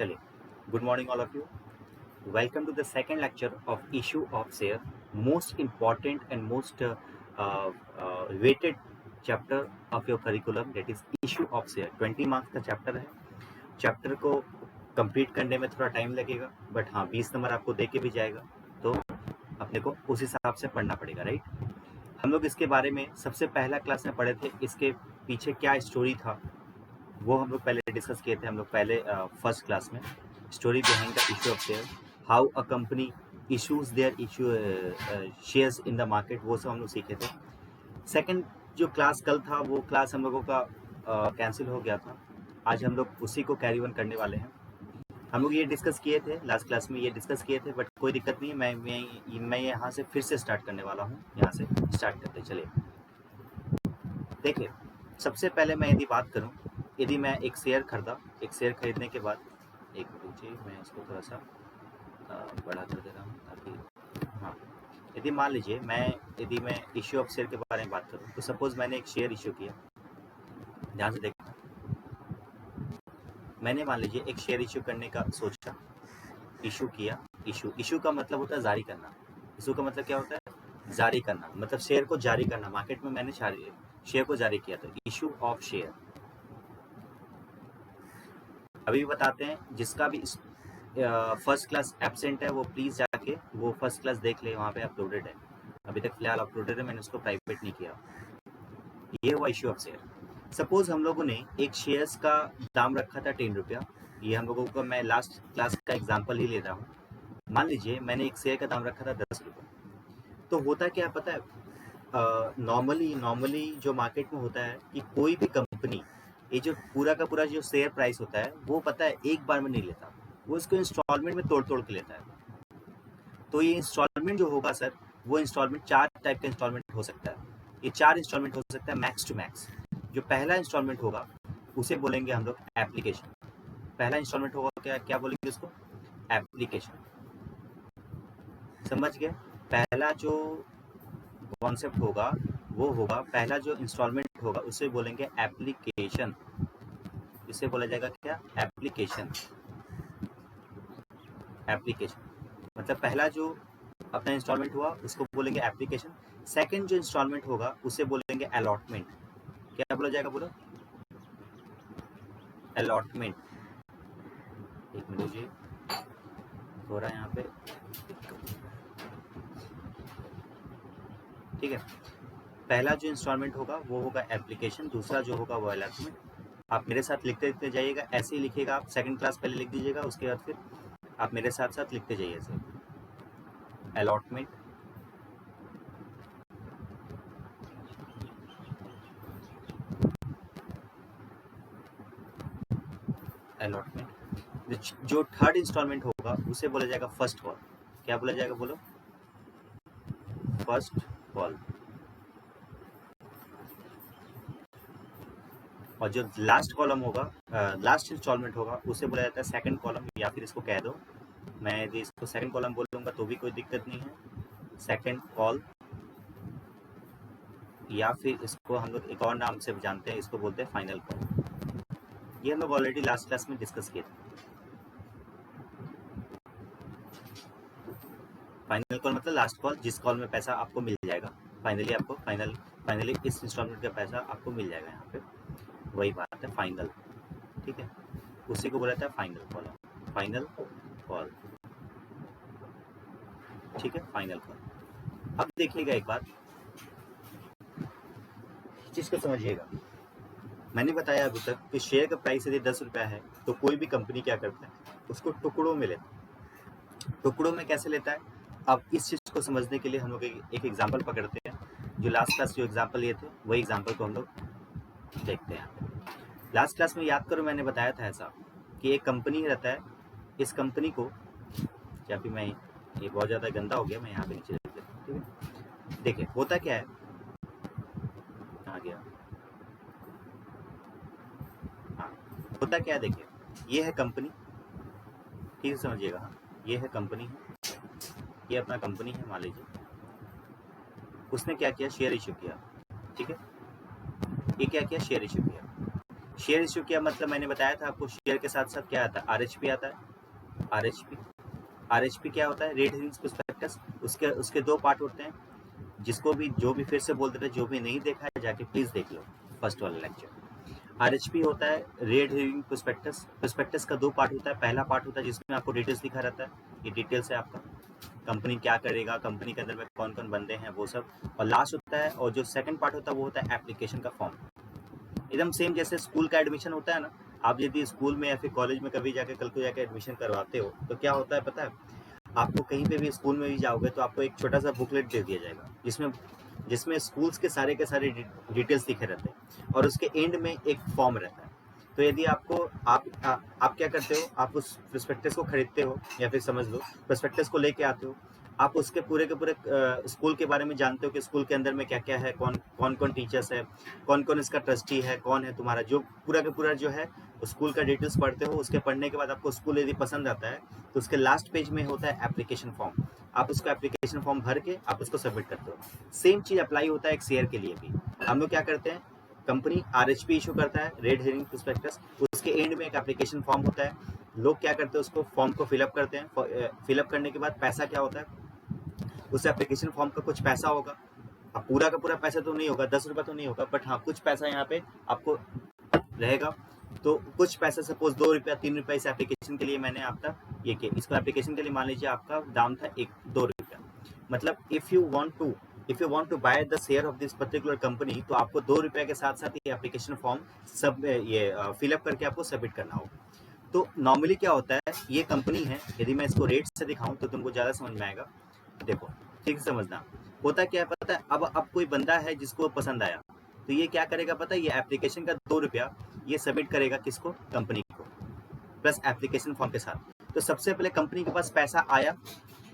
चलिए, good morning all of you. Welcome to the second lecture of issue of share, most important and most weighted chapter of your curriculum, that is issue of share. 20 marks का chapter है. Chapter को complete करने में थोड़ा time लगेगा, but हाँ 20 number आपको दे के भी जाएगा, तो अपने को उस हिसाब से पढ़ना पड़ेगा, राइट. हम लोग इसके बारे में सबसे पहला क्लास में पढ़े थे, इसके पीछे क्या स्टोरी था वो हम लोग पहले डिस्कस किए थे. हम लोग पहले फर्स्ट क्लास में story behind the issue of share, how a company issues there issue shares in the market, वो सब हम लोग सीखे थे. सेकंड जो क्लास कल था वो क्लास हम लोगों का कैंसिल हो गया था. आज हम लोग उसी को कैरी ऑन करने वाले हैं. हम लोग ये डिस्कस किए थे लास्ट क्लास में, ये डिस्कस किए थे, बट कोई दिक्कत नहीं है. मैं यहाँ से फिर से स्टार्ट करने वाला हूँ. यहाँ से स्टार्ट करते चलिए. देखिए, सबसे पहले मैं यदि बात करूं, यदि मैं एक शेयर खरीदा, एक शेयर खरीदने के बाद, एक मिनट मैं इसको थोड़ा सा बड़ा कर दे रहा हूं ताकि हाँ, यदि मान लीजिए यदि मैं इश्यू ऑफ शेयर के बारे में बात करूं, तो सपोज मैंने एक शेयर इश्यू किया. ध्यान से देखो, मैंने मान लीजिए एक शेयर इश्यू करने का सोचा, इशू किया. इशू का मतलब होता है जारी करना. इशू का मतलब क्या होता है? जारी करना, मतलब शेयर को जारी करना. मार्केट में मैंने शेयर को जारी किया, तो इशू ऑफ शेयर. अभी भी बताते हैं, जिसका भी फर्स्ट क्लास एब्सेंट है वो प्लीज़ जाके वो फर्स्ट क्लास देख ले, वहाँ पे अपलोडेड है. अभी तक फिलहाल अपलोडेड है, मैंने उसको प्राइवेट नहीं किया. ये हुआ इशू ऑफ शेयर. सपोज हम लोगों ने एक शेयर्स का दाम रखा था 10 रुपया. ये हम लोगों को, मैं लास्ट क्लास का एग्जाम्पल ही ले रहा हूँ. मान लीजिए मैंने एक शेयर का दाम रखा था 10 रुपये. तो होता क्या पता है, नॉर्मली जो मार्केट में होता है कि कोई भी कंपनी, ये जो पूरा का पूरा जो शेयर प्राइस होता है वो पता है एक बार में नहीं लेता, वो इसको इंस्टॉलमेंट में तोड़ तोड़ के लेता है. तो ये इंस्टॉलमेंट जो होगा सर, वो इंस्टॉलमेंट 4 टाइप का इंस्टॉलमेंट हो सकता है. ये 4 इंस्टॉलमेंट हो सकता है मैक्स टू मैक्स. जो पहला इंस्टॉलमेंट होगा उसे बोलेंगे हम लोग एप्लीकेशन. पहला इंस्टॉलमेंट होगा क्या बोलेंगे उसको? एप्लीकेशन. समझ गए? पहला जो कॉन्सेप्ट होगा वो होगा, पहला जो इंस्टॉलमेंट होगा उसे बोलेंगे एप्लीकेशन. इसे बोला जाएगा क्या? एप्लीकेशन. मतलब पहला जो अपना इंस्टॉलमेंट हुआ उसको बोलेंगे एप्लीकेशन. सेकंड जो इंस्टॉलमेंट होगा उसे बोलेंगे अलॉटमेंट. क्या बोला जाएगा? बोलो, अलॉटमेंट. एक मिनट जी, थोड़ा यहाँ पे, ठीक है. पहला जो इंस्टॉलमेंट होगा वो होगा एप्लीकेशन, दूसरा जो होगा वो अलॉटमेंट. आप मेरे साथ लिखते लिखते जाइएगा, ऐसे ही लिखिएगा. आप सेकंड क्लास पहले लिख दीजिएगा, उसके बाद फिर आप मेरे साथ साथ लिखते जाइए ऐसे. Allotment, allotment. जो थर्ड इंस्टॉलमेंट होगा उसे बोला जाएगा फर्स्ट कॉल. क्या बोला जाएगा? बोलो, फर्स्ट कॉल. और जो लास्ट कॉलम होगा, लास्ट इंस्टॉलमेंट होगा, उसे बोला जाता है सेकंड कॉलम, या फिर इसको कह दो, मैं यदि इसको सेकंड कॉलम बोलूँगा तो भी कोई दिक्कत नहीं है. सेकंड कॉल, या फिर इसको हम लोग एक और नाम से जानते हैं, इसको बोलते हैं फाइनल कॉल. ये हम लोग ऑलरेडी लास्ट क्लास में डिस्कस किए थे. फाइनल कॉल मतलब लास्ट कॉल, जिस कॉल में पैसा आपको मिल जाएगा. फाइनली आपको फाइनली इस इंस्टॉलमेंट का पैसा आपको मिल जाएगा. यहाँ पे वही बात है, फाइनल. ठीक है, उसी को बोला जाता है फाइनल कॉल. फाइनल कॉल, ठीक है, फाइनल कॉल. अब देखिएगा एक बात, चीज को समझिएगा. मैंने बताया अभी तक कि शेयर का प्राइस यदि 10 रुपया है तो कोई भी कंपनी क्या करता है, उसको टुकड़ों में लेता है. टुकड़ों में कैसे लेता है? अब इस चीज को समझने के लिए हम लोग एक एग्जाम्पल पकड़ते हैं. जो लास्ट क्लास जो एग्जाम्पल लिए थे वही एग्जाम्पल को हम लोग देखते हैं. लास्ट क्लास में याद करो, मैंने बताया था ऐसा कि एक कंपनी रहता है. इस कंपनी को, या फिर मैं, ये बहुत ज़्यादा गंदा हो गया, मैं यहाँ पे नीचे लिख देता हूँ. ठीक है, देखिए होता क्या है, कहाँ गया, हाँ, होता क्या है, देखिए ये है कंपनी. ठीक है, समझिएगा. हाँ, ये है कंपनी है, ये अपना कंपनी है. मान लीजिए उसने क्या किया, शेयर इश्यू किया. ठीक है, ये क्या किया, शेयर इश्यू किया. शेयर इशू किया मतलब मैंने बताया था आपको, शेयर के साथ साथ क्या आता है, आरएचपी आता है। आरएचपी क्या होता है, रेट हेरिंग्स प्रोस्पेक्टस। उसके उसके दो पार्ट होते हैं, जिसको भी जो भी फिर से बोल देते हैं, जो भी नहीं देखा है जाके प्लीज देख लो फर्स्ट वाला लेक्चर। आरएचपी होता है रेट हेरिंग प्रोस्पेक्टस। प्रोस्पेक्टस का दो पार्ट होता है, पहला पार्ट होता है जिसमें आपको डिटेल्स लिखा रहता है, ये डिटेल्स है आपका, कंपनी क्या करेगा, कंपनी के अंदर में कौन कौन बंदे हैं वो सब, और लास्ट होता है, और जो सेकंड पार्ट होता है वो होता है एप्लीकेशन का फॉर्म। एकदम सेम जैसे स्कूल का एडमिशन होता है ना, आप यदि स्कूल में या फिर कॉलेज में कभी जाके कल को जाके एडमिशन करवाते हो तो क्या होता है पता है, आपको कहीं पे भी स्कूल में भी जाओगे तो आपको एक छोटा सा बुकलेट दे दिया जाएगा, जिसमें जिसमें स्कूल्स के सारे डिटेल्स लिखे रहते हैं, और उसके एंड में एक फॉर्म रहता है। तो यदि आपको आप क्या करते हो, आप उस प्रोस्पेक्टस को खरीदते हो, या फिर समझ लो प्रोस्पेक्टस को लेके आते हो, आप उसके पूरे के पूरे स्कूल के बारे में जानते हो कि स्कूल के अंदर में क्या क्या है, कौन कौन टीचर्स है, कौन कौन इसका ट्रस्टी है, कौन है तुम्हारा, जो पूरा का पूरा जो है स्कूल का डिटेल्स पढ़ते हो। उसके पढ़ने के बाद आपको स्कूल यदि पसंद आता है तो उसके लास्ट पेज में होता है एप्लीकेशन फॉर्म। आप उसको एप्लीकेशन फॉर्म भर के आप उसको सबमिट करते हो। सेम चीज अप्लाई होता है एक शेयर के लिए भी। हम लोग क्या करते हैं, कंपनी आरएचपी इशू करता है, रेड हेरिंग प्रोस्पेक्टस, उसके एंड में एक एप्लीकेशन फॉर्म होता है। लोग क्या करते हैं, उसको फॉर्म को फिलअप करते हैं। फिलअप करने के बाद पैसा क्या होता है, उस एप्लीकेशन फॉर्म का कुछ पैसा होगा। अब पूरा का पूरा पैसा तो नहीं होगा, 10 रुपये तो नहीं होगा, बट हाँ कुछ पैसा यहाँ पे आपको रहेगा। तो कुछ पैसा सपोज 2 रुपया 3 रुपया इस एप्लीकेशन के लिए मैंने आपका ये किया, इसको एप्लीकेशन के लिए मान लीजिए आपका दाम था 2 रुपया। मतलब if you want to buy the share of this particular company, तो आपको 2 रुपया के साथ साथ ये एप्लीकेशन फॉर्म सब ये फिलअप करके आपको सबमिट करना होगा। तो नॉर्मली क्या होता है, ये कंपनी है, यदि मैं इसको रेट से दिखाऊं तो तुमको ज़्यादा समझ में आएगा। देखो ठीक से समझना, होता क्या है पता है, अब कोई बंदा है जिसको पसंद आया, तो ये क्या करेगा पता है, ये एप्लीकेशन का 2 रुपया ये सबमिट करेगा किसको, कंपनी को, प्लस एप्लीकेशन फॉर्म के साथ। तो सबसे पहले कंपनी के पास पैसा आया,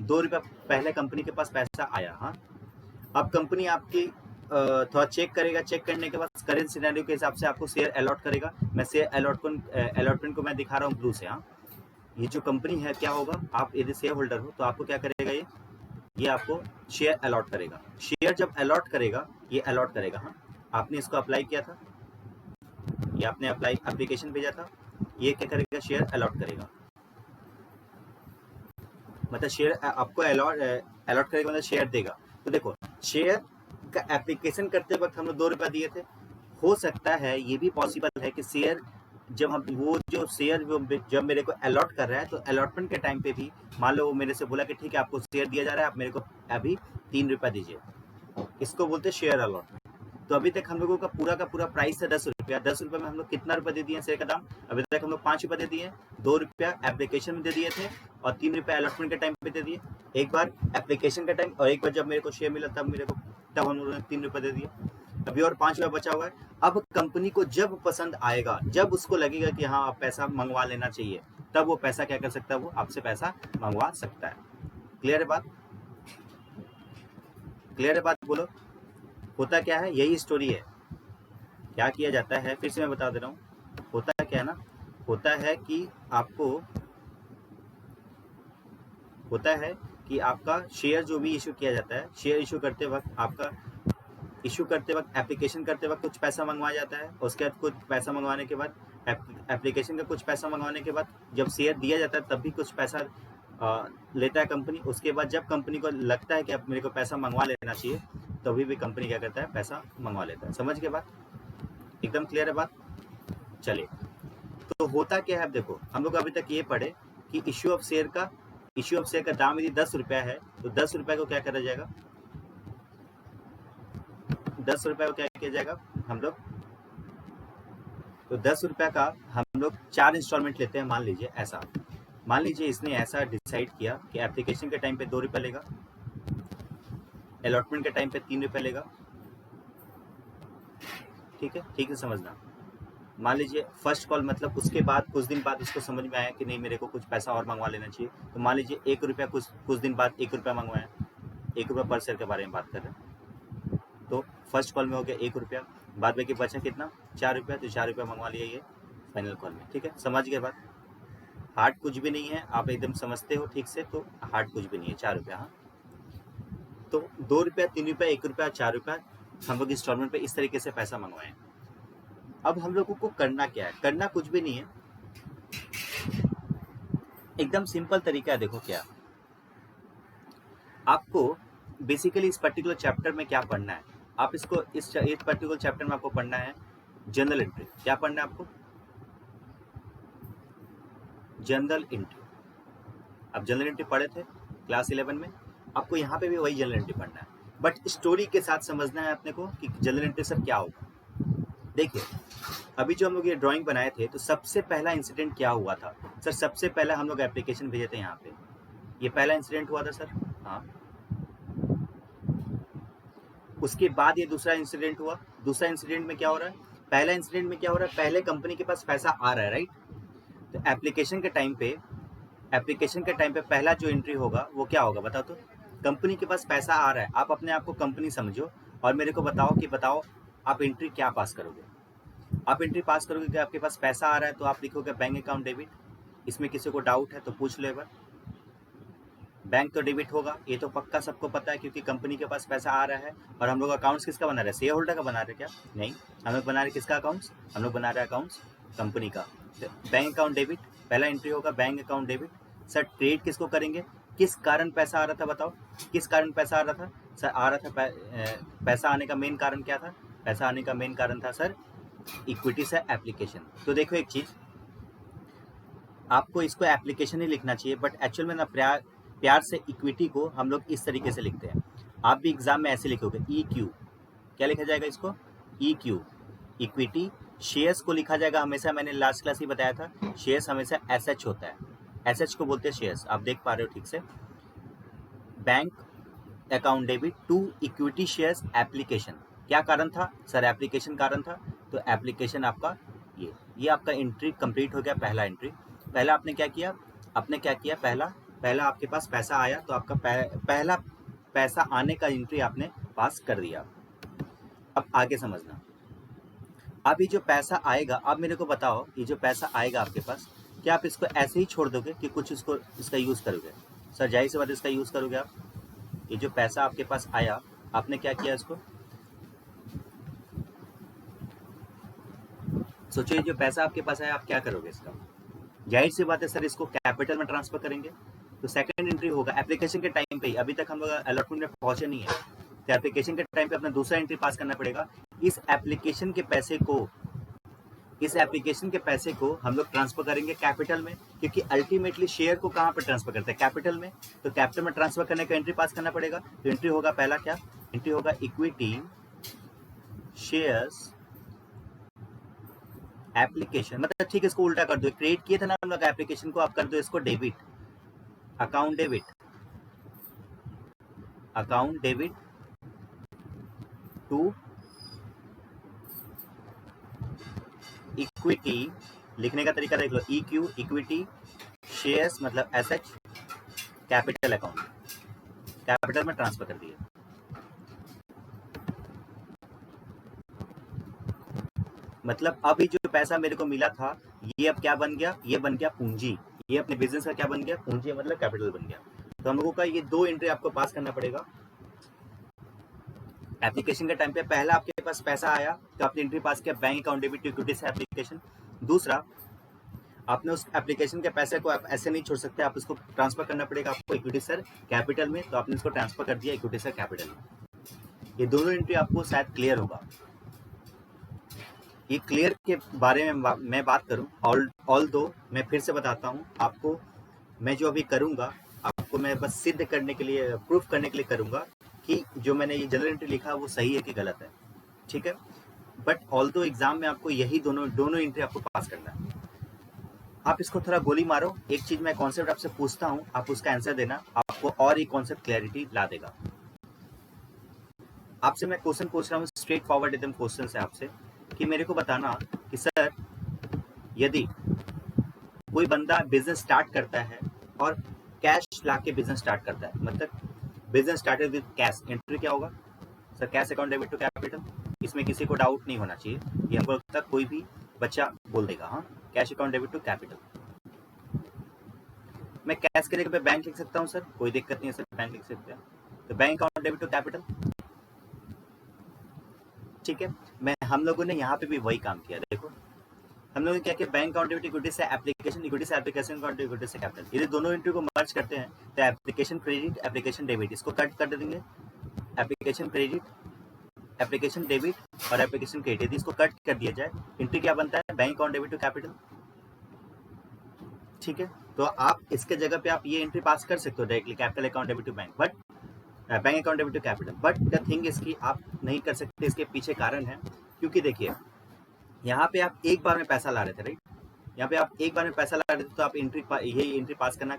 2 रुपया पहले कंपनी के पास पैसा आया। हाँ, अब कंपनी आपकी थोड़ा चेक करेगा, चेक करने के बाद करेंट सिनेरियो के हिसाब से आपको शेयर अलॉट करेगा। मैं शेयर अलॉटमेंट को मैं दिखा रहा हूँ ब्लू से। हाँ, ये जो कंपनी है क्या होगा, आप यदि शेयर होल्डर हो तो आपको क्या करेगा, ये आपको शेयर अलॉट करेगा। शेयर जब अलॉट करेगा, ये अलॉट करेगा। हाँ, आपने इसको अप्लाई किया था, ये आपने अप्लाई एप्लीकेशन भेजा था, ये क्या करेगा, शेयर अलॉट करेगा। मतलब शेयर आपको अलॉट करेगा, मतलब शेयर देगा। तो देखो शेयर का एप्लीकेशन करते वक्त हम लोग 2 रुपया दिए थे। हो सकता है ये भी पॉसिबल है कि शेयर जब हम वो जो शेयर जब मेरे को अलॉट कर रहा है, तो अलॉटमेंट के टाइम पे भी मान लो वो मेरे से बोला कि ठीक है आपको शेयर दिया जा रहा है, आप मेरे को अभी 3 रुपया दीजिए, इसको बोलते हैं शेयर अलॉटमेंट। तो अभी तक हम लोगों का पूरा प्राइस है 10 रुपया। 10 रुपये में हम लोग कितना रुपया दे दिए शेयर का दाम, अभी तक हम लोग 5 रुपये दे दिए, 2 रुपया एप्लीकेशन में दे दिए थे, और 3 रुपया अलॉटमेंट के टाइम पे दे दिए। एक बार एप्लीकेशन का टाइम, और एक बार जब मेरे को शेयर मिला तब तब हम लोगों ने 3 रुपये दे दिए। अभी और 5 रुपया बचा हुआ है। अब कंपनी को जब पसंद आएगा, जब उसको लगेगा कि हाँ आप पैसा मंगवा लेना चाहिए, तब वो पैसा क्या कर सकता है, वो आपसे पैसा मंगवा सकता है। क्लियर है बात, क्लियर है बात, बोलो। होता क्या है, यही स्टोरी है। क्या किया जाता है, फिर से मैं बता दे रहा हूँ। होता क्या है ना, होता है कि आपको होता है कि आपका शेयर जो भी इशू किया जाता है, शेयर इशू करते वक्त आपका इशू करते वक्त एप्लीकेशन करते वक्त कुछ पैसा मंगवाया जाता है। उसके बाद कुछ पैसा मंगवाने के बाद एप्लीकेशन का कुछ पैसा मंगवाने के बाद जब शेयर दिया जाता है तब भी कुछ पैसा लेता है कंपनी। उसके बाद जब कंपनी को लगता है कि अब मेरे को पैसा मंगवा लेना चाहिए, तभी भी कंपनी क्या करता है, पैसा मंगवा लेता है। समझ के बात, एकदम क्लियर है बात। चलिए, तो होता क्या है, अब देखो हम लोग अभी तक ये पढ़े कि इश्यू ऑफ शेयर का दाम यदि 10 रुपया है, तो 10 रुपये को क्या करा जाएगा, 10 रुपये को क्या किया जाएगा हम लोग, तो 10 रुपया का हम लोग 4 इंस्टॉलमेंट लेते हैं। मान लीजिए ऐसा, मान लीजिए इसने ऐसा डिसाइड किया कि एप्लीकेशन के टाइम पे 2 रुपया लेगा, अलॉटमेंट के टाइम पे 3 रुपया लेगा। ठीक है, ठीक है समझना। मान लीजिए फर्स्ट कॉल, मतलब उसके बाद कुछ दिन बाद उसको समझ में आया कि नहीं मेरे को कुछ पैसा और मंगवा लेना चाहिए, तो मान लीजिए 1 रुपया कुछ दिन बाद 1 रुपया मंगवाया, 1 रुपया पर शेयर के बारे में बात कर रहे हैं। तो फर्स्ट कॉल में हो गया 1 रुपया, बाद में कि बचा कितना, 4 रुपया, तो 4 रुपया मंगवा लिया ये फाइनल कॉल में। ठीक है, समझ गए बात, हार्ड कुछ भी नहीं है, आप एकदम समझते हो ठीक से, तो हार्ड कुछ भी नहीं है, 4 रुपया। हाँ, तो 2 रुपया 3 रुपया 1 रुपया 4 रुपया हम लोग इंस्टॉलमेंट पे इस तरीके से पैसा मंगवाएं। अब हम लोगों को करना क्या है? करना कुछ भी नहीं है, एकदम सिंपल तरीका है। देखो क्या आपको बेसिकली इस पर्टिकुलर चैप्टर में क्या पढ़ना है, आप इसको इस पर्टिकुलर चैप्टर में आपको पढ़ना है जनरल एंट्री। क्या पढ़ना है आपको? General entry. आप जनरल एंट्री पढ़े थे क्लास 11 में, आपको यहाँ पे भी वही जनरल एंट्री पढ़ना है, बट स्टोरी के साथ समझना है अपने को कि जनरल एंट्री सर क्या होगा। देखिए अभी जो हम लोग ये ड्राइंग बनाए थे तो सबसे पहला इंसिडेंट क्या हुआ था सर? सबसे पहला हम लोग एप्लीकेशन भेजे थे यहाँ पे, ये पहला इंसिडेंट हुआ था सर। हाँ, उसके बाद ये दूसरा इंसिडेंट हुआ। दूसरा इंसिडेंट में क्या हो रहा है? पहला इंसिडेंट में क्या हो रहा है? पहले कंपनी के पास पैसा आ रहा है, राइट? तो एप्लीकेशन के टाइम पे पहला जो एंट्री होगा वो क्या होगा बताओ तो? कंपनी के पास पैसा आ रहा है, आप अपने आप को कंपनी समझो और मेरे को बताओ आप एंट्री क्या पास करोगे? आप एंट्री पास करोगे कि आपके पास पैसा आ रहा है तो आप लिखोगे बैंक अकाउंट डेबिट। इसमें किसी को डाउट है तो पूछ लो एक बार। बैंक तो डेबिट होगा, ये तो पक्का सबको पता है, क्योंकि कंपनी के पास पैसा आ रहा है। और हम लोग अकाउंट्स किसका बना रहे हैं? शेयर होल्डर का बना रहे हैं क्या? नहीं, हम लोग बना रहे किसका अकाउंट्स? हम लोग बना रहे हैं अकाउंट्स कंपनी का। बैंक अकाउंट डेबिट पहला एंट्री होगा, bank account debit. Sir trade किसको करेंगे? किस कारण पैसा आ रहा था बताओ? किस कारण पैसा आ रहा था सर? आ रहा था पैसा आने का मेन कारण क्या था? पैसा आने का मेन कारण था सर इक्विटी से एप्लीकेशन। तो देखो एक चीज, आपको इसको एप्लीकेशन ही लिखना चाहिए, बट एक्चुअल में ना प्यार से इक्विटी को हम लोग इस तरीके से लिखते हैं। आप भी एग्जाम में ऐसे लिखोगे ई क्यू। क्या लिखा जाएगा इसको? ई क्यू, इक्विटी। शेयर्स को लिखा जाएगा हमेशा, मैंने लास्ट क्लास ही बताया था, शेयर्स हमेशा एस एच होता है, एस एच को बोलते हैं शेयर्स। आप देख पा रहे हो ठीक से। Bank account debit to equity shares application. क्या कारण था सर? एप्लीकेशन कारण था। तो एप्लीकेशन आपका ये आपका एंट्री कंप्लीट हो गया, पहला एंट्री। पहला आपने क्या किया? पहला आपके पास पैसा आया तो आपका पहला पैसा आने का एंट्री आपने पास कर दिया। अब आगे समझना, अब ये जो पैसा आएगा, आप मेरे को बताओ, ये जो पैसा आएगा आपके पास, क्या आप इसको ऐसे ही छोड़ दोगे कि कुछ इसका यूज करोगे? सर जाहिर सी बात इसका यूज करोगे आप। ये जो पैसा आपके पास आया, आपने क्या किया इसको? सोचिए जो पैसा आपके पास आया, आप क्या करोगे इसका? जाहिर सी बात है सर इसको कैपिटल में ट्रांसफर करेंगे। तो सेकंड एंट्री होगा एप्लीकेशन के टाइम पे ही, अभी तक हम लोग अलॉटमेंट में पहुंचे नहीं है, तो एप्लीकेशन के टाइम पे अपना दूसरा एंट्री पास करना पड़ेगा। इस एप्लीकेशन के पैसे को हम लोग ट्रांसफर करेंगे कैपिटल में, क्योंकि अल्टीमेटली शेयर को कहाँ पर ट्रांसफर करते हैं? कैपिटल में। तो कैपिटल में ट्रांसफर करने का एंट्री पास करना पड़ेगा। तो एंट्री होगा पहला क्या? एंट्री होगा इक्विटी शेयर्स एप्लीकेशन। मतलब ठीक है, इसको उल्टा कर दो, क्रिएट किए थे ना हम लोग एप्लीकेशन को, आप कर दो इसको debit, account debit to equity. लिखने का तरीका देख लो, ई क्यू, इक्विटी शेयर्स मतलब S H, capital account, capital में ट्रांसफर कर दिए। मतलब अभी जो पैसा मेरे को मिला था, ये अब क्या बन गया? ये बन गया पूंजी। ये अपने बिजनेस का क्या बन गया? पूंजी, मतलब कैपिटल बन गया। तो हम लोगों का ये दो एंट्री आपको पास करना पड़ेगा एप्लीकेशन के टाइम पे। पहला आपके पास पैसा आया तो आपने एंट्री पास किया bank account debit to equity से एप्लीकेशन। दूसरा, आपने उस एप्लीकेशन के पैसे को आप ऐसे नहीं छोड़ सकते, आप इसको ट्रांसफर करना पड़ेगा आपको इक्विटी सर कैपिटल में। तो आपने इसको ट्रांसफर कर दिया इक्विटी सर कैपिटल में। ये दोनों एंट्री आपको शायद क्लियर होगा। ये क्लियर के बारे में मैं बात करूं, ऑल दो मैं फिर से बताता हूं आपको, मैं जो अभी करूंगा आपको मैं बस सिद्ध करने के लिए, प्रूफ करने के लिए करूंगा कि जो मैंने ये जनरल एंट्री लिखा वो सही है कि गलत है, ठीक है? बट ऑल दो एग्जाम में आपको यही दोनों एंट्री आपको पास करना है। आप इसको थोड़ा गोली मारो, एक चीज मैं कॉन्सेप्ट आपसे पूछता हूं, आप उसका आंसर देना, आपको और एक कॉन्सेप्ट क्लैरिटी ला देगा। आपसे मैं क्वेश्चन पूछ रहा हूँ, स्ट्रेट फॉरवर्ड एकदम क्वेश्चन है आपसे, कि मेरे को बताना कि सर यदि कोई बंदा बिजनेस स्टार्ट करता है और कैश लाके बिजनेस स्टार्ट करता है, मतलब business started with cash, entry क्या होगा sir? Cash account debit to capital. इसमें किसी को डाउट नहीं होना चाहिए, ये हमको लगता है कोई भी बच्चा बोल देगा। हाँ, cash account debit to capital. मैं कैश के जगह पे बैंक लिख सकता हूँ सर, कोई दिक्कत नहीं है सर, बैंक लिख सकते हैं। तो bank account debit to capital, ठीक है। हम लोगों ने यहाँ पे भी वही काम किया। देखो हम लोगों ने क्या किया, बैंक अकाउंटेबिलिटी इक्विटी से एप्लीकेशन, इक्विटी से एप्लीकेशन, इक्विटी से कैपिटल, ये दोनों एंट्री को मर्ज करते हैं तो एप्लीकेशन क्रेडिट, एप्लीकेशन डेबिट, इसको कट कर देंगे। एप्लीकेशन क्रेडिट, एप्लीकेशन डेबिट और एप्लीकेशन क्रेडिट, इसको कट कर दिया जाए, एंट्री क्या बनता है, bank account debit to capital. ठीक है, तो आप इसके जगह पे आप ये एंट्री पास कर सकते हो directly, capital account debit to bank, but bank account debit to capital, but the thing इसकी आप नहीं कर सकते। इसके पीछे कारण है, क्योंकि देखिए यहाँ पे आप एक बार में पैसा ला रहे थे, राइट, यहाँ पे आप एक बार में पैसा ला रहे थे, तो आप यही एंट्री पास करना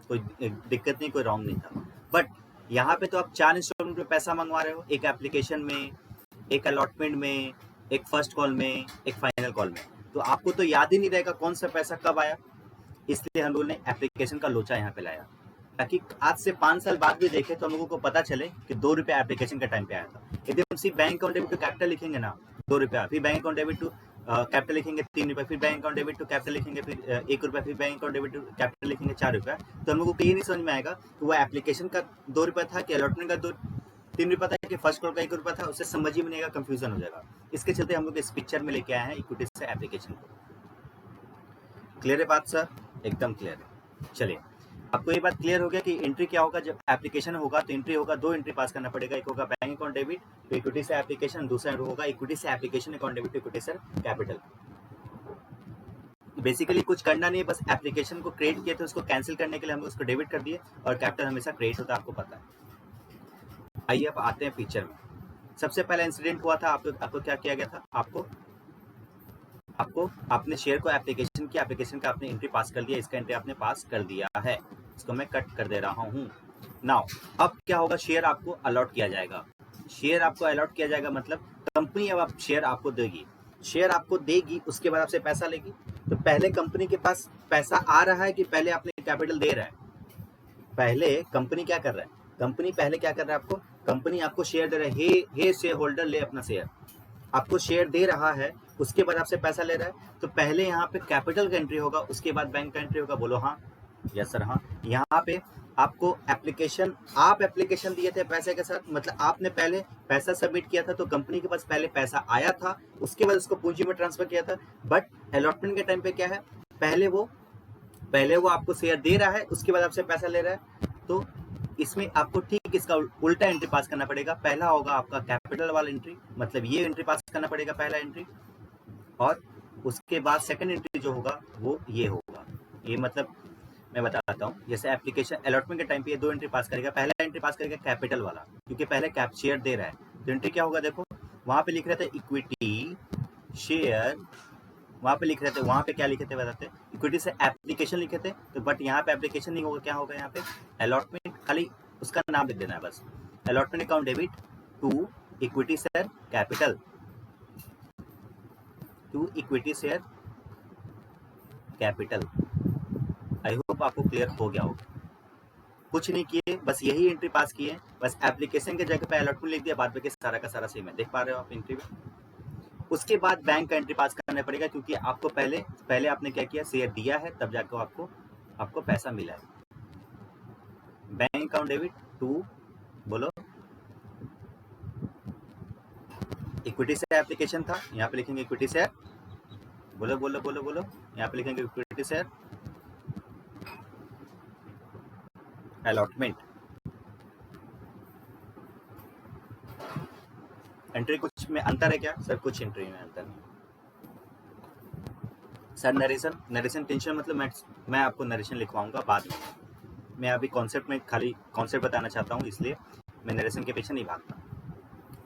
कोई दिक्कत नहीं, कोई रॉन्ग नहीं था। बट यहाँ पे तो आप 4 इंस्टॉलमेंट में पैसा मंगवा रहे हो, एक एप्लीकेशन में, एक अलॉटमेंट में, एक फर्स्ट कॉल में, एक फाइनल कॉल में, तो आपको तो याद ही नहीं रहेगा कौन सा पैसा कब आया। इसलिए हम लोगों ने एप्लीकेशन का लोचा यहाँ पे लाया, ताकि आज से 5 साल बाद भी देखें तो हम लोगों को पता चले कि 2 रुपया एप्लीकेशन के टाइम पे आया था। यदि हम सिर्फ bank account debit to capital लिखेंगे ना 2 रुपया, फिर bank account debit to capital लिखेंगे 3 रुपया, फिर bank account debit to capital लिखेंगे फिर 1 रुपया, फिर bank account debit to capital लिखेंगे 4 रुपया, तो हम लोगों को ये नहीं समझ में आएगा कि वो एप्लीकेशन का 2 रुपया था कि अलॉटमेंट का 3 रुपया था कि फर्स्ट कॉल का 1 रुपया था, उससे समझ ही नहीं आएगा, कंफ्यूजन हो जाएगा। इसके चलते हम लोग इस पिक्चर में लेके आए हैं इक्विटी से एप्लीकेशन को। क्लियर है बात सर? एकदम क्लियर है। चलिए, आपको ये बात क्लियर हो गया कि एंट्री क्या होगा, जब एप्लीकेशन होगा तो एंट्री होगा, 2 एंट्री पास करना पड़ेगा, एक होगा बैंक अकाउंट डेबिट तो इक्विटी से एप्लीकेशन, दूसरा होगा इक्विटी से एप्लीकेशन अकाउंट डेबिट इक्विटी से कैपिटल। बेसिकली कुछ करना नहीं है, बस एप्लीकेशन को क्रिएट किए थे, उसको कैंसिल करने के लिए हम उसको डेबिट कर दिए, और कैपिटल हमेशा क्रिएट होता है, आपको पता है। आइए अब आते हैं पिक्चर में। सबसे पहला इंसिडेंट हुआ था, आपको क्या किया गया था, आपने शेयर को एप्लीकेशन की, एप्लीकेशन का आपने एंट्री पास कर दिया, इसका एंट्री आपने पास कर दिया है, इसको मैं कट कर दे रहा हूँ। नाउ अब क्या होगा, शेयर आपको अलॉट किया जाएगा। शेयर आपको अलॉट किया जाएगा मतलब कंपनी अब आप शेयर आपको देगी, शेयर आपको देगी, उसके बाद आपसे पैसा लेगी। तो पहले कंपनी के पास पैसा आ रहा है कि पहले आपने कैपिटल दे रहा है? पहले कंपनी क्या कर रहा है, कंपनी पहले क्या कर रहा है, कंपनी आपको शेयर दे रहा है, हे शेयर होल्डर ले अपना शेयर, आपको शेयर दे रहा है, उसके बाद आपसे पैसा ले रहा है। तो पहले यहाँ पे कैपिटल का एंट्री होगा, उसके बाद बैंक का एंट्री होगा। बोलो हाँ, यस सर हाँ। यहाँ पे आपको आप एप्लीकेशन दिए थे पैसे के साथ, मतलब आपने पहले पैसा सबमिट किया था, तो कंपनी के पास पहले पैसा आया था, उसके बाद उसको पूंजी में ट्रांसफर किया था। बट अलॉटमेंट के टाइम पे क्या है, पहले वो आपको शेयर दे रहा है, उसके बाद आपसे पैसा ले रहा है। तो इसमें आपको ठीक इसका उल्टा एंट्री पास करना पड़ेगा। पहला होगा आपका कैपिटल वाला एंट्री, मतलब ये एंट्री पास करना पड़ेगा पहला एंट्री, और उसके बाद सेकंड एंट्री जो होगा वो ये होगा। ये मतलब मैं बताता हूँ, जैसे एप्लीकेशन अलॉटमेंट के टाइम पे ये 2 एंट्री पास करेगा, पहला एंट्री पास करेगा कैपिटल वाला, क्योंकि पहले कैप शेयर दे रहा है। तो एंट्री क्या होगा, देखो वहां पे लिख रहे थे इक्विटी शेयर, वहां पे लिख रहे थे, वहां पे क्या लिखे थे बताते, इक्विटी से एप्लीकेशन लिखे थे, तो बट यहाँ पे एप्लीकेशन नहीं होगा, क्या होगा यहाँ पे अलॉटमेंट, खाली उसका नाम लिख देना है बस, allotment account debit to equity share capital, to equity share capital. I hope आपको क्लियर हो गया होगा। कुछ नहीं किए, बस यही एंट्री पास किए, बस एप्लीकेशन के जगह पे अलॉटमेंट लिख दिया, बाद में सारा का सारा सेम है, देख पा रहे हो आप एंट्री में। उसके बाद बैंक का एंट्री पास करना पड़ेगा, क्योंकि आपको पहले आपने क्या किया, शेयर दिया है, तब जाकर आपको पैसा मिला है। बैंक अकाउंट डेबिट टू, बोलो इक्विटी शेयर एप्लीकेशन था, यहाँ पे लिखेंगे इक्विटी शेयर, बोलो बोलो बोलो बोलो, यहाँ पे लिखेंगे इक्विटी शेयर अलॉटमेंट। एंट्री कुछ में अंतर है क्या सर? कुछ एंट्री में अंतर नहीं सर। नरेशन टेंशन मतलब मैं आपको नरेशन लिखवाऊंगा बाद में, मैं अभी कॉन्सेप्ट में खाली कॉन्सेप्ट बताना चाहता हूँ, इसलिए मैं नरेशन के पीछे नहीं भागता।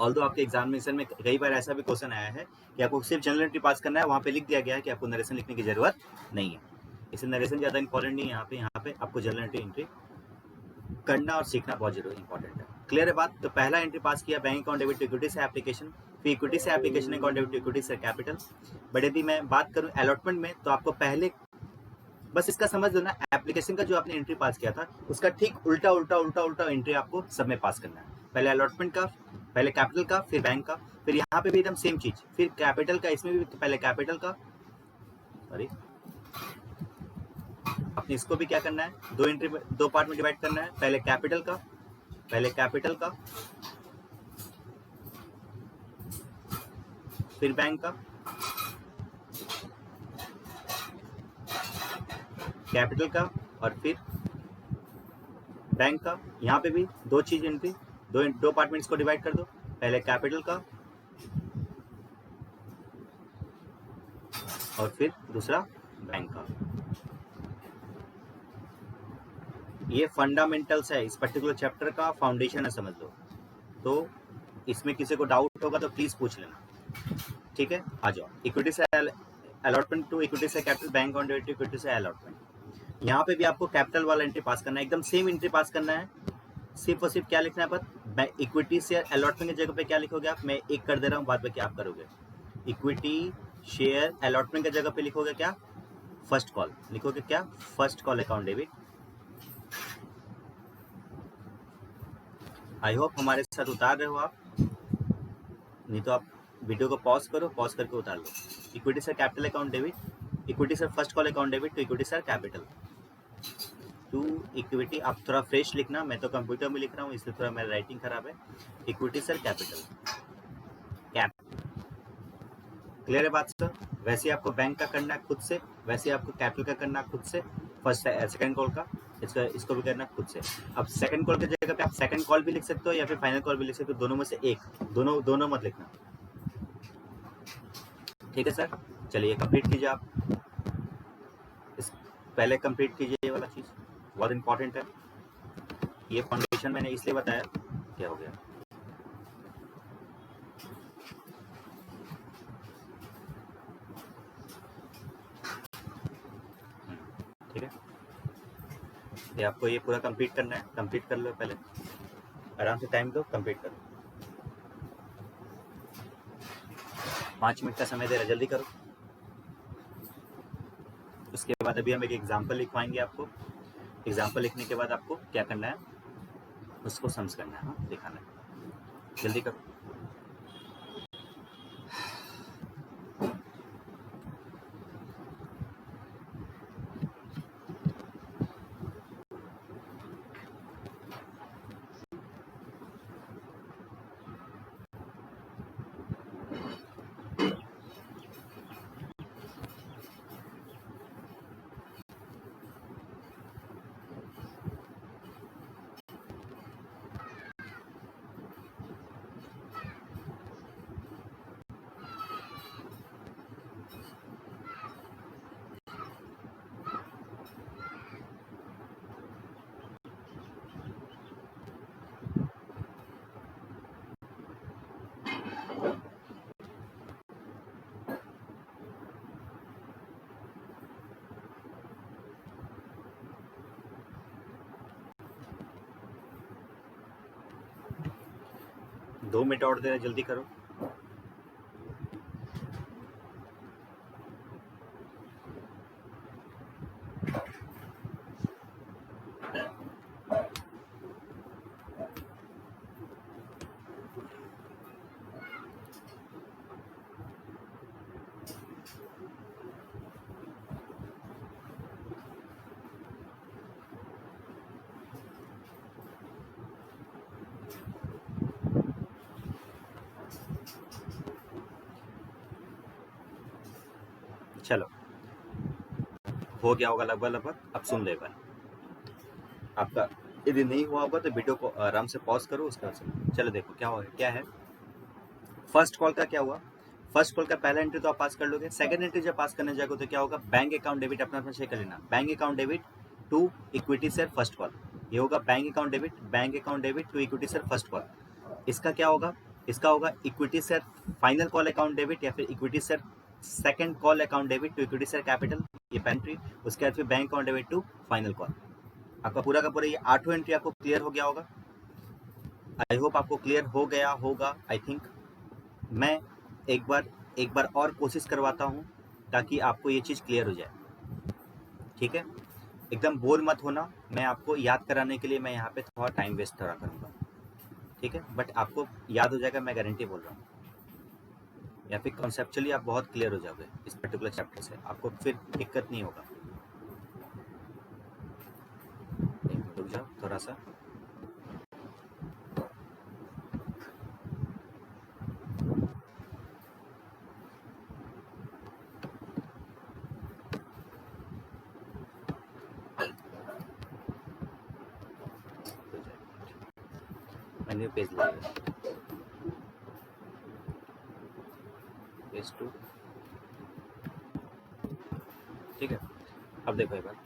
ऑल्दो आपके एग्जामिनेशन में कई बार ऐसा भी क्वेश्चन आया है कि आपको सिर्फ जनरल एंट्री पास करना है, वहाँ पे लिख दिया गया है कि आपको नरेशन लिखने की जरूरत नहीं है। इसलिए नरेशन ज़्यादा इंपॉर्टेंट नहीं है यहाँ पे आपको जनरल एंट्री करना और सीखना बहुत जरूरी इंपॉर्टेंट है। क्लियर है बात? तो पहला एंट्री पास किया bank account debit to equity से एप्लीकेशन, फिर इक्विटी से application account debit to equity से कैपिटल। बट यदि मैं बात करूँ अलॉटमेंट में, तो आपको पहले बस इसका समझ लो ना, एप्लीकेशन का जो आपने एंट्री पास किया था उसका ठीक उल्टा उल्टा उल्टा उल्टा एंट्री आपको सब में पास करना है। पहले अलॉटमेंट का, पहले कैपिटल का, फिर बैंक का, फिर यहाँ पे भी एकदम सेम चीज, फिर कैपिटल का, इसमें भी पहले कैपिटल का, सॉरी अपने इसको भी क्या करना है, दो पार्ट में डिवाइड करना है। पहले कैपिटल का, फिर बैंक का, कैपिटल का, और फिर बैंक का। यहाँ पे भी दो चीज एंट्री, दो पार्टमेंट्स को डिवाइड कर दो, पहले कैपिटल का और फिर दूसरा बैंक का। ये फंडामेंटल्स है, इस पर्टिकुलर चैप्टर का फाउंडेशन है, समझ लो। तो इसमें किसी को डाउट होगा तो प्लीज पूछ लेना, ठीक है। आ जाओ, इक्विटी से अलॉटमेंट टू इक्विटी से capital, bank on debit equity से अलॉटमेंट। यहाँ पे भी आपको कैपिटल वाला एंट्री पास करना है, एकदम सेम एंट्री पास करना है। सिर्फ और सिर्फ क्या लिखना है, पर इक्विटी शेयर अलॉटमेंट की जगह पे क्या लिखोगे आप, मैं एक कर दे रहा हूँ, बाद में क्या आप करोगे। इक्विटी शेयर अलॉटमेंट की जगह पे लिखोगे क्या, फर्स्ट कॉल लिखोगे, क्या first call account debit. I hope हमारे साथ उतार रहे हो आप, नहीं तो आप वीडियो को पॉज करो, पॉज करके उतार लो। Equity share capital account debit, equity share first call account debit to equity share capital to equity. आप थोड़ा फ्रेश लिखना, मैं तो कंप्यूटर में लिख रहा हूँ इसलिए थोड़ा मेरा राइटिंग खराब है। Equity share capital cap, clear है बात सर। वैसे आपको बैंक का करना है खुद से, वैसे आपको कैपिटल का करना है खुद से, फर्स्ट सेकंड कॉल का इसको भी करना खुद से। अब सेकंड कॉल की जगह पे आप सेकंड कॉल भी लिख सकते हो या फिर फाइनल कॉल भी लिख सकते हो, दोनों में से एक, दोनों मत लिखना, ठीक है सर। चलिए कंप्लीट कीजिए आप, इस पहले कंप्लीट कीजिए, ये वाला चीज बहुत इंपॉर्टेंट है। ये फाउंडेशन मैंने इसलिए बताया, क्या हो गया, ठीक है। ये आपको ये पूरा कंप्लीट करना है, कंप्लीट कर लो, पहले आराम से टाइम दो, कंप्लीट करो। 5 मिनट का समय दे रहा, जल्दी करो। उसके बाद अभी हम एक एग्जाम्पल लिखवाएंगे आपको, एग्जाम्पल लिखने के बाद आपको क्या करना है, उसको सम्स करना है, हाँ दिखाना है, जल्दी करो। दो मिनट और दे रहे, जल्दी करो। चलो हो गया होगा लगभग। अब सुन ले बार आपका, यदि नहीं हुआ होगा तो वीडियो को आराम से पॉज करो, उसके बाद चलो देखो क्या हुआ, क्या है। फर्स्ट कॉल का क्या हुआ, फर्स्ट कॉल का पहला एंट्री तो आप पास कर लोगे, सेकंड एंट्री जब पास करने जाओगे तो क्या होगा, बैंक अकाउंट डेबिट अपना अपना चेक कर लेना, bank account debit to equity share first call, ये होगा bank account debit to equity share first call. इसका क्या होगा, इसका होगा equity share final call account debit या फिर equity share second call account debit to equity share capital, ये एंट्री। उसके बाद फिर bank account debit to final call. आपका पूरा का पूरा ये 8 एंट्री आपको क्लियर हो गया होगा। आई होप आपको क्लियर हो गया होगा। आई थिंक मैं एक बार और कोशिश करवाता हूँ ताकि आपको ये चीज़ क्लियर हो जाए, ठीक है। एकदम बोर मत होना, मैं आपको याद कराने के लिए मैं यहाँ पे थोड़ा टाइम वेस्ट थोड़ा करूँगा, ठीक है, बट आपको याद हो जाएगा, मैं गारंटी बोल रहा हूँ। या फिर कॉन्सेप्चुअली आप बहुत क्लियर हो जाओगे इस पर्टिकुलर चैप्टर से, आपको फिर दिक्कत नहीं होगा। रुक जाओ थोड़ा सा, न्यू पेज लीजिएगा, पेज 2। ठीक है, अब देखो एक बार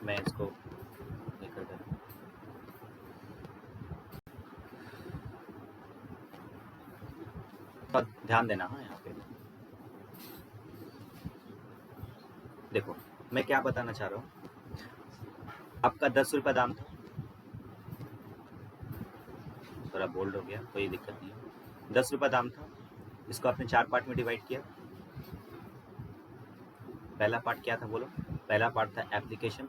मैं इसको कर देता हूँ। ध्यान देना हाँ यहाँ पे देखो मैं क्या बताना चाह रहा हूँ। आपका 10 रुपये दाम था, थोड़ा बोल्ड हो गया, कोई दिक्कत नहीं है। 10 रुपये दाम था, इसको आपने 4 पार्ट में डिवाइड किया। पहला पार्ट क्या था बोलो? पहला पार्ट था एप्लीकेशन,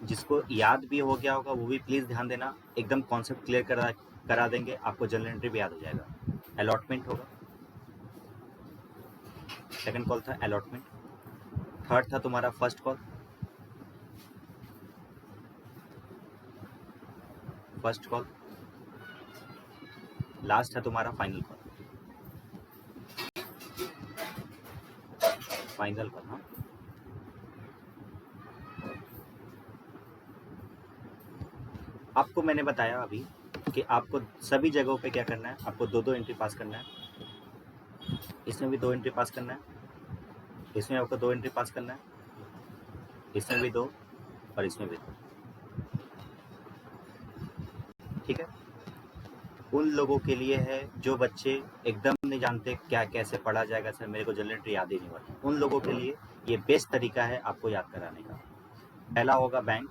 जिसको याद भी हो गया होगा वो भी प्लीज़ ध्यान देना, एकदम कॉन्सेप्ट क्लियर करा देंगे, आपको जर्नल एंट्री भी याद हो जाएगा। अलॉटमेंट होगा, सेकंड कॉल था अलॉटमेंट। थर्ड था तुम्हारा first call, first call. Last है तुम्हारा फाइनल कॉल, फाइनल कॉल। हाँ आपको मैंने बताया अभी कि आपको सभी जगहों पे क्या करना है, आपको 2-2 एंट्री पास करना है। इसमें भी 2 एंट्री पास करना है, इसमें आपको 2 एंट्री पास करना है, इसमें भी 2 और इसमें भी 2। ठीक है, उन लोगों के लिए है जो बच्चे एकदम नहीं जानते क्या कैसे पढ़ा जाएगा, सर मेरे को जर्नल एंट्री याद ही नहीं हुआ, उन लोगों के लिए ये बेस्ट तरीका है आपको याद कराने का। पहला होगा बैंक,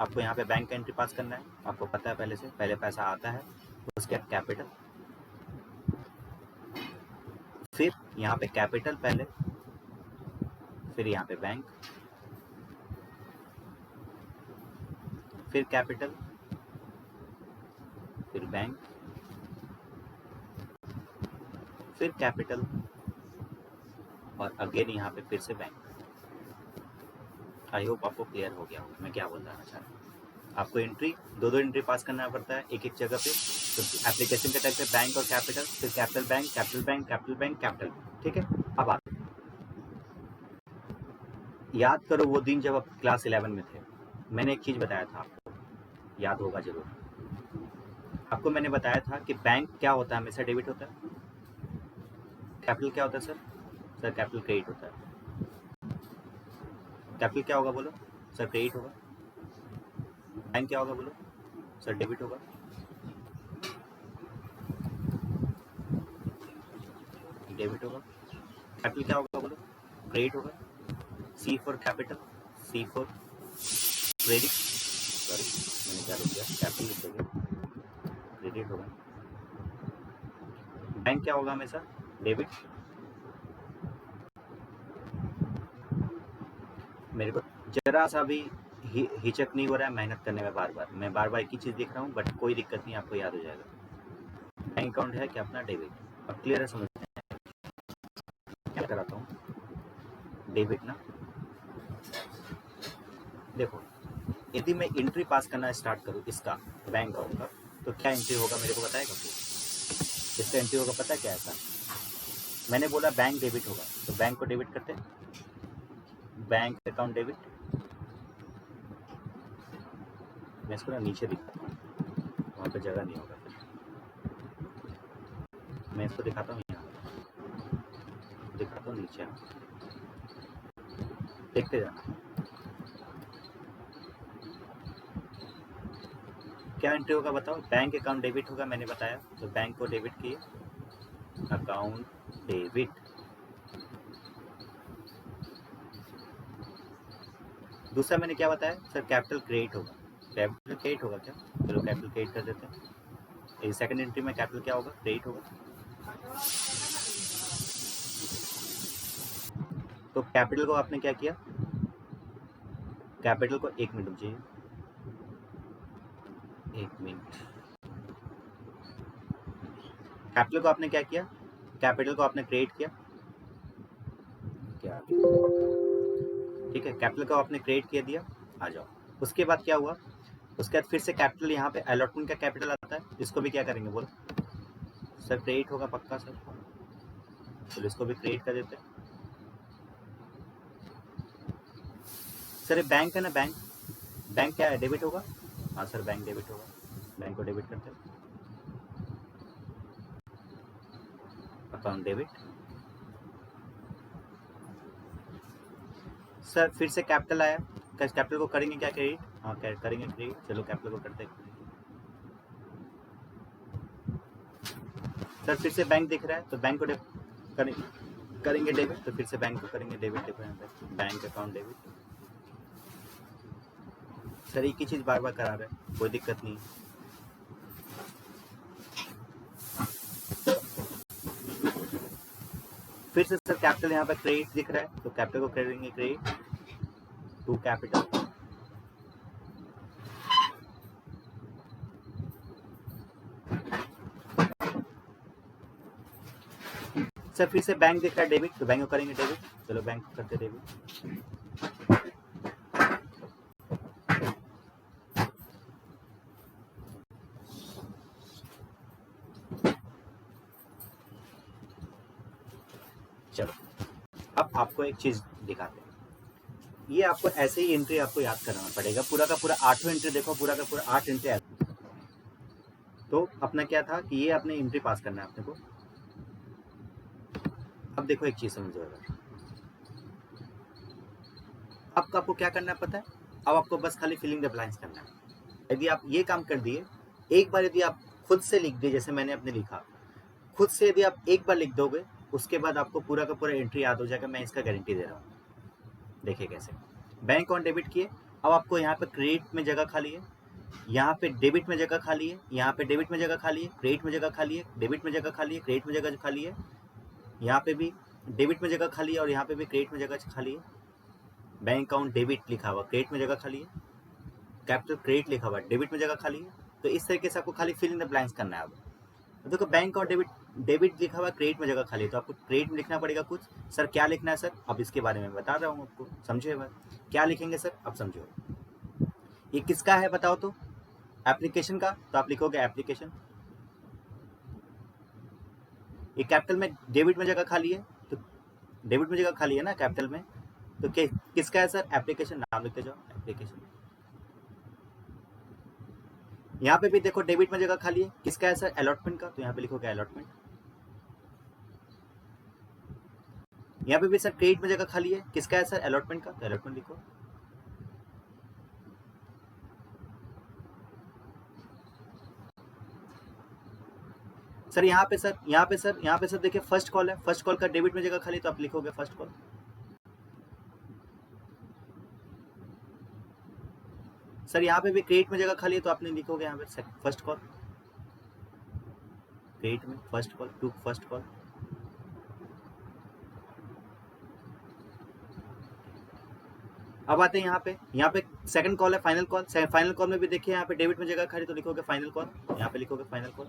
आपको यहाँ पे बैंक का एंट्री पास करना है, आपको पता है पहले से, पहले पैसा आता है उसके बाद कैपिटल, फिर यहाँ पे कैपिटल पहले, फिर यहाँ पे बैंक, फिर कैपिटल, फिर बैंक, फिर कैपिटल और अगेन यहाँ पे फिर से बैंक। आई होप आपको क्लियर हो गया होगा मैं क्या बोल रहा चाह रहा हूँ। आपको एंट्री 2-2 एंट्री पास करना पड़ता है एक एक जगह पे। तो एप्लीकेशन के टाइप पे बैंक और कैपिटल, फिर capital bank, capital bank, capital bank, capital. ठीक है, अब आप याद करो वो दिन जब आप क्लास 11 में थे, मैंने एक चीज़ बताया था आपको, याद होगा जरूर। आपको मैंने बताया था कि बैंक क्या होता है, हमेशा डेबिट होता है। कैपिटल क्या होता है सर? सर कैपिटल क्रेडिट होता है। कैपिटल क्या होगा बोलो? सर क्रेडिट होगा। बैंक क्या होगा बोलो? सर डेबिट होगा। डेबिट होगा। कैपिटल क्या होगा बोलो? क्रेडिट होगा। C for capital, C for credit, sorry मैंने क्या लिख दिया, कैपिटल लिख दोगे, क्रेडिट होगा। बैंक क्या होगा हमेशा? डेबिट। मेरे को जरा सा भी हिचक नहीं हो रहा है मेहनत करने में, बार बार मैं बार बार एक ही चीज़ देख रहा हूँ, बट कोई दिक्कत नहीं, आपको याद हो जाएगा। बैंक अकाउंट है क्या अपना? डेबिट। अब क्लियर है, समझ क्या कराता हूँ? डेबिट ना। देखो यदि मैं एंट्री पास करना स्टार्ट करूँ इसका बैंक अकाउंट का, तो क्या एंट्री होगा मेरे को बताएगा कोई? इसका एंट्री होगा पता है क्या? ऐसा मैंने बोला बैंक डेबिट होगा, तो बैंक को डेबिट करते हैं, बैंक अकाउंट डेबिट। मैं इसको ना नीचे दिखाता हूँ, वहाँ पे जगह नहीं होगा, मैं इसको दिखाता हूँ यहाँ, दिखाता हूँ नीचे, देखते जाना क्या एंट्री होगा बताओ। बैंक अकाउंट डेबिट होगा, मैंने बताया, तो बैंक को डेबिट किए, अकाउंट डेबिट। दूसरा मैंने क्या बताया सर? कैपिटल क्रेडिट होगा। कैपिटल क्रेडिट होगा क्या? चलो कैपिटल क्रेडिट कर देते हैं। सेकंड एंट्री में कैपिटल क्या होगा? क्रेडिट होगा। तो कैपिटल को आपने क्या किया? कैपिटल को 1 मिनट रुकिए, 1 मिनट। कैपिटल को आपने क्या किया? कैपिटल को आपने क्रिएट किया क्या? ठीक है, कैपिटल को आपने क्रिएट किया दिया, आ जाओ। उसके बाद क्या हुआ? उसके बाद फिर से कैपिटल, यहाँ पे अलॉटमेंट का कैपिटल आता है, इसको भी क्या करेंगे बोलो? सर क्रिएट होगा पक्का सर, तो इसको भी क्रिएट कर देते हैं। सर ये बैंक है ना, बैंक, बैंक क्या है? डेबिट होगा। हाँ सर बैंक डेबिट होगा। बैंक को डेबिट करते हैं, अकाउंट डेबिट। सर फिर से कैपिटल आया, कैपिटल को करेंगे क्या क्रेडिट? हाँ करेंगे क्रेडिट, चलो कैपिटल को करते हैं। सर फिर से बैंक दिख रहा है तो बैंक को करेंगे डेबिट, तो फिर से बैंक को करेंगे डेबिट, देखो यहाँ पे बैंक अकाउंट डेबिट। सर एक ही चीज बार बार करा रहे हैं, कोई दिक्कत नहीं। फिर से सर कैपिटल यहाँ पे क्रेडिट दिख रहा है तो कैपिटल को करेंगे क्रेडिट टू कैपिटल। सर फिर से बैंक दिख रहा है डेबिट, तो बैंक को करेंगे डेबिट, चलो बैंक को करते डेबिट। चलो अब आपको एक चीज दिखाते हैं, ये आपको ऐसे ही एंट्री आपको याद करना पड़ेगा, पूरा का पूरा 8वां एंट्री देखो, पूरा का पूरा 8 एंट्री। तो अपना क्या था कि ये आपने एंट्री पास करना है अपने को। अब देखो एक चीज समझो, अब आपको क्या करना है पता है? अब आपको बस खाली फिलिंग द ब्लैंक्स करना है। यदि आप ये काम कर दिए एक बार, यदि आप खुद से लिख दिए जैसे मैंने अपने लिखा, खुद से यदि आप एक बार लिख दोगे उसके बाद आपको पूरा का पूरा एंट्री याद हो जाएगा, मैं इसका गारंटी दे रहा हूँ। देखिए कैसे बैंक ऑन डेबिट किए, अब आपको यहाँ पे क्रेडिट में जगह खाली है, यहाँ पे डेबिट में जगह खाली है, यहाँ पे डेबिट में जगह खाली है, क्रेडिट में जगह खाली है, डेबिट में जगह खाली है, क्रेडिट में जगह खाली है, यहाँ पे भी डेबिट में जगह खाली है और यहाँ पे भी क्रेडिट में जगह खाली है। बैंक अकाउंट डेबिट लिखा हुआ क्रेडिट में जगह खाली है, कैपिटल क्रेडिट लिखा हुआ डेबिट में जगह खाली है। तो इस तरीके से आपको खाली फिल इन द ब्लैंक्स करना है। अब देखो बैंक और डेबिट लिखा हुआ क्रेडिट में जगह खाली है, तो आपको क्रेडिट में लिखना पड़ेगा कुछ। सर क्या लिखना है सर? अब इसके बारे में बता रहा हूँ आपको, समझो एक बार क्या लिखेंगे सर। अब समझो ये किसका है बताओ तो? एप्लीकेशन का, तो आप लिखोगे एप्लीकेशन। ये कैपिटल में डेबिट में जगह खाली है, तो डेबिट में जगह खाली है ना कैपिटल में, तो किसका है सर? एप्लीकेशन, नाम लिखते जाओ एप्लीकेशन। यहाँ पे भी देखो डेबिट में जगह खाली है, किसका है सर? अलॉटमेंट का, तो यहाँ पे लिखोगे अलॉटमेंट। यहाँ पे भी सर क्रेडिट में जगह खाली है, किसका है सर? अलॉटमेंट का, तो अलॉटमेंट लिखो। सर यहाँ पे सर देखिए फर्स्ट कॉल है, फर्स्ट कॉल का डेबिट में जगह खाली, तो आप लिखोगे फर्स्ट कॉल। सर यहाँ पे भी क्रेडिट में जगह खाली है, तो आपने लिखोगे यहाँ पे फर्स्ट कॉल, क्रेडिट में first call to first call. अब आते हैं यहाँ पे सेकंड कॉल है, फाइनल कॉल। फाइनल कॉल में भी देखिए यहाँ पे डेबिट में जगह खाली, तो लिखोगे फाइनल कॉल, यहाँ पे लिखोगे फाइनल कॉल।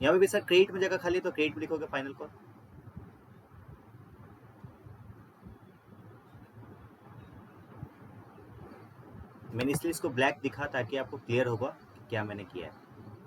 यहाँ पे भी सर क्रेडिट में जगह खाली है, तो क्रेडिट में लिखोगे फाइनल कॉल। मैंने इसलिए इसको ब्लैक दिखा ताकि आपको क्लियर होगा कि क्या मैंने किया है।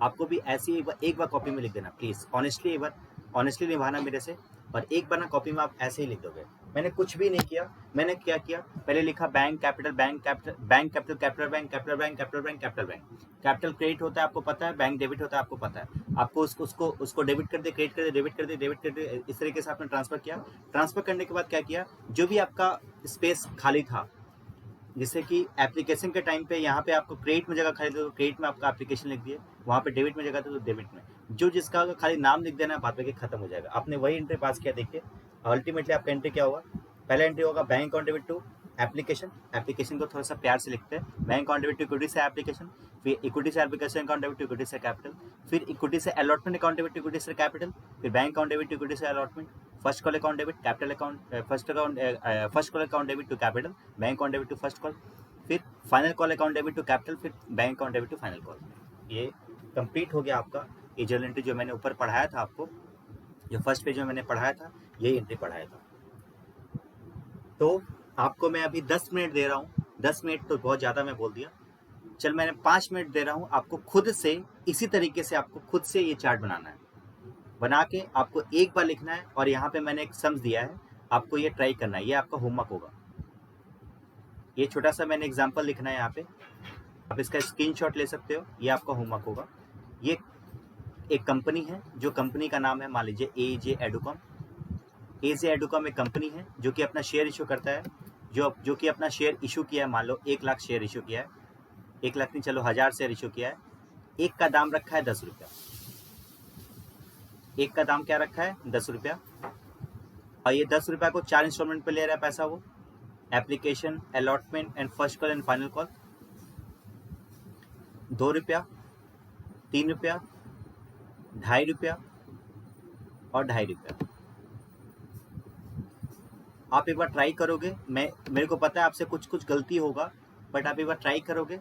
आपको भी ऐसे ही एक बार कॉपी में लिख देना प्लीज, ऑनेस्टली एक बार ऑनेस्टली निभाना मेरे से, और एक बार ना कॉपी में आप ऐसे ही लिख दोगे। मैंने कुछ भी नहीं किया, मैंने क्या किया, पहले लिखा bank capital, bank capital, bank capital, capital bank, capital bank, capital bank, capital bank. Capital credit होता है आपको पता है, बैंक डेबिट होता है आपको पता है। आपको उसको डेबिट कर दे, क्रेडिट कर दे, डेबिट कर दे, डेबिट कर दे, इस तरीके से आपने ट्रांसफर किया। ट्रांसफर करने के बाद क्या किया, जो भी आपका स्पेस खाली था, जैसे कि एप्लीकेशन के टाइम पे यहाँ पे आपको क्रेडिट में जगह खाली थी, तो क्रेडिट में आपका एप्लीकेशन लिख दिए, वहाँ पे डेबिट में जगह थी तो डेबिट में, जो जिसका खाली नाम लिख देना, बाद में खत्म हो जाएगा। आपने वही एंट्री पास किया, देखिए अल्टीमेटली आपका एंट्री क्या होगा। पहला एंट्री होगा bank on debit to application, application को थोड़ा सा प्यार से लिखते हैं, bank on debit to equity से एप्लीकेशन, फिर इक्विटी से application account debit to equity से कैपिटल, फिर इक्विटी से allotment account debit to equity से कैपिटल, फिर bank account debit to equity से allotment, first call account debit capital account, first call account debit to capital, bank account debit to first call, फिर final call account debit to capital, फिर bank account debit to final call. ये complete हो गया आपका ये journal entry जो मैंने ऊपर पढ़ाया था आपको, जो फर्स्ट पेज में मैंने पढ़ाया था, यही एंट्री पढ़ाया था। तो आपको मैं अभी 10 मिनट दे रहा हूँ, 10 मिनट तो बहुत ज़्यादा मैं बोल दिया, चल मैंने 5 मिनट दे रहा हूँ आपको, खुद से इसी तरीके से आपको खुद से ये चार्ट बनाना है, बना के आपको एक बार लिखना है। और यहाँ पे मैंने एक सम्स दिया है, आपको ये ट्राई करना है, ये आपका होमवर्क होगा। ये छोटा सा मैंने एग्जांपल लिखना है यहाँ पे, आप इसका स्क्रीनशॉट ले सकते हो, ये आपका होमवर्क होगा। ये एक कंपनी है, जो कंपनी का नाम है मान लीजिए एजे एडुकॉम। एजे एडुकॉम एक कंपनी है जो कि अपना शेयर इशू करता है, जो कि अपना शेयर इशू किया है, मान लो 1 लाख शेयर इशू किया है, 1 लाख नहीं चलो 1000 शेयर इशू किया है। एक का दाम रखा है 10 रुपया, एक का दाम क्या रखा है 10 रुपया, और ये 10 रुपया को 4 इंस्टॉलमेंट पे ले रहा है पैसा वो, application, allotment and first call and final call. 2 रुपया, 3 रुपया, 2.5 रुपया और 2.5 रुपया। आप एक बार ट्राई करोगे, मेरे को पता है आपसे कुछ कुछ गलती होगा, बट आप एक बार ट्राई करोगे,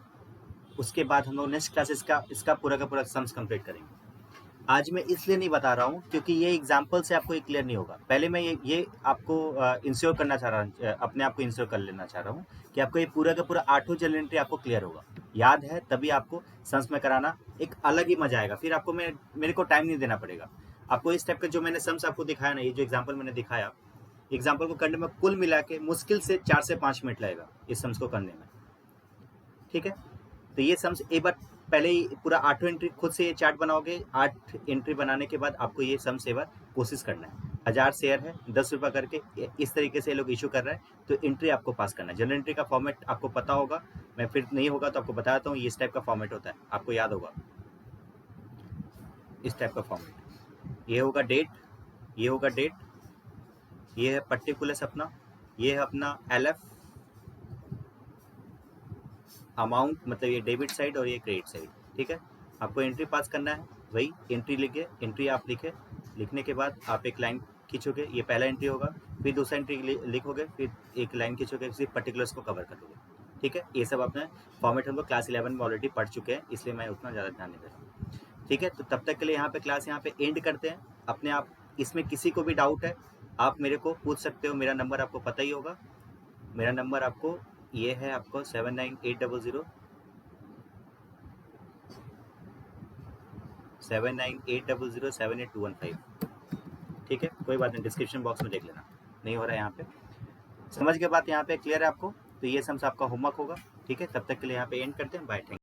उसके बाद हम लोग नेक्स्ट क्लास इसका पूरा का पूरा सम्स कंप्लीट करेंगे। आज मैं इसलिए नहीं बता रहा हूँ क्योंकि ये एग्जाम्पल से आपको ये क्लियर नहीं होगा। पहले मैं ये आपको इंश्योर करना चाह रहा हूँ, अपने आप को इंश्योर कर लेना चाह रहा हूँ कि आपको ये पूरा का पूरा 8 जनरल एंट्री आपको क्लियर होगा, याद है, तभी आपको सम्स में कराना एक अलग ही मजा आएगा। फिर आपको मेरे को टाइम नहीं देना पड़ेगा। आपको इस टाइप का जो मैंने सम्स आपको दिखाया ना, ये जो एग्जाम्पल मैंने दिखाया, एग्जाम्पल को करने में कुल मिला के मुश्किल से 4 से 5 मिनट लगेगा इस सम्स को करने में, ठीक है। तो ये सम्स एक बार पहले ही पूरा 8 एंट्री खुद से ये चार्ट बनाओगे, 8 एंट्री बनाने के बाद आपको ये सम्स एक बार कोशिश करना है। 1000 शेयर है, 10 रुपये करके इस तरीके से ये लोग इशू कर रहे हैं, तो एंट्री आपको पास करना है। जनरल एंट्री का फॉर्मेट आपको पता होगा, मैं फिर नहीं होगा तो आपको बताता हूँ, ये इस टाइप का फॉर्मेट होता है, आपको याद होगा इस टाइप का फॉर्मेट। ये होगा डेट, ये होगा डेट, ये है पर्टिकुलर अपना, ये है अपना LF अमाउंट, मतलब ये डेबिट साइड और ये क्रेडिट साइड, ठीक है। आपको एंट्री पास करना है, वही एंट्री लिखे, एंट्री आप लिखने के बाद आप एक लाइन खींचोगे, ये पहला एंट्री होगा, फिर दूसरा एंट्री लिखोगे, फिर एक लाइन खींचोगे, फिर पर्टिकुलर्स को कवर करोगे, ठीक है। ये सब अपने फॉर्मेट हम लोग क्लास 11 में ऑलरेडी पढ़ चुके हैं, इसलिए मैं उतना ज़्यादा ध्यान नहीं दे रहा हूँ, ठीक है। तो तब तक के लिए यहाँ पे क्लास यहाँ पे एंड करते हैं अपने आप। इसमें किसी को भी डाउट है आप मेरे को पूछ सकते हो, मेरा नंबर आपको पता ही होगा, मेरा नंबर आपको ये है, आपको 7980078215, ठीक है। कोई बात नहीं, डिस्क्रिप्शन बॉक्स में देख लेना, नहीं हो रहा है यहाँ पे, समझ के बात यहाँ पे क्लियर है आपको। तो ये सम्स आपका होमवर्क होगा, ठीक है। तब तक के लिए यहाँ पे एंड करते हैं, बाय, थैंक यू।